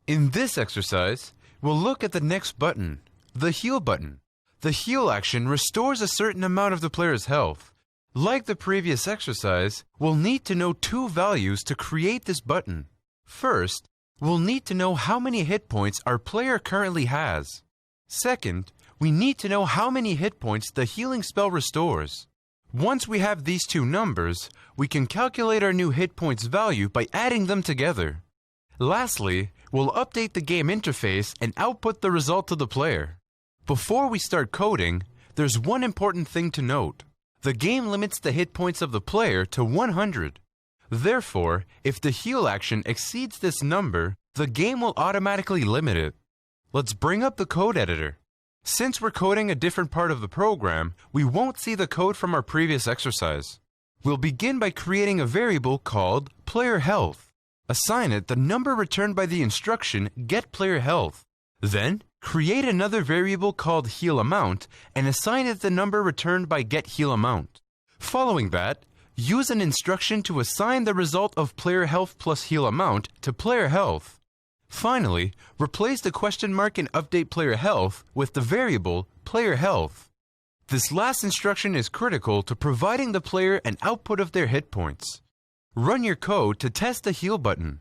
In this exercise, we'll look at the next button, the heal button. The heal action restores a certain amount of the player's health. Like the previous exercise, we'll need to know two values to create this button. First, we'll need to know how many hit points our player currently has. Second, we need to know how many hit points the healing spell restores. Once we have these two numbers, we can calculate our new hit points value by adding them together. Lastly, we'll update the game interface and output the result to the player. Before we start coding, there's one important thing to note. The game limits the hit points of the player to 100. Therefore, if the heal action exceeds this number, the game will automatically limit it. Let's bring up the code editor. Since we're coding a different part of the program, we won't see the code from our previous exercise. We'll begin by creating a variable called player health. Assign it the number returned by the instruction getPlayerHealth. Then, create another variable called healAmount and assign it the number returned by getHealAmount. Following that, use an instruction to assign the result of player health plus heal amount to player health. Finally, replace the question mark and update player health with the variable player health. This last instruction is critical to providing the player an output of their hit points. Run your code to test the heal button.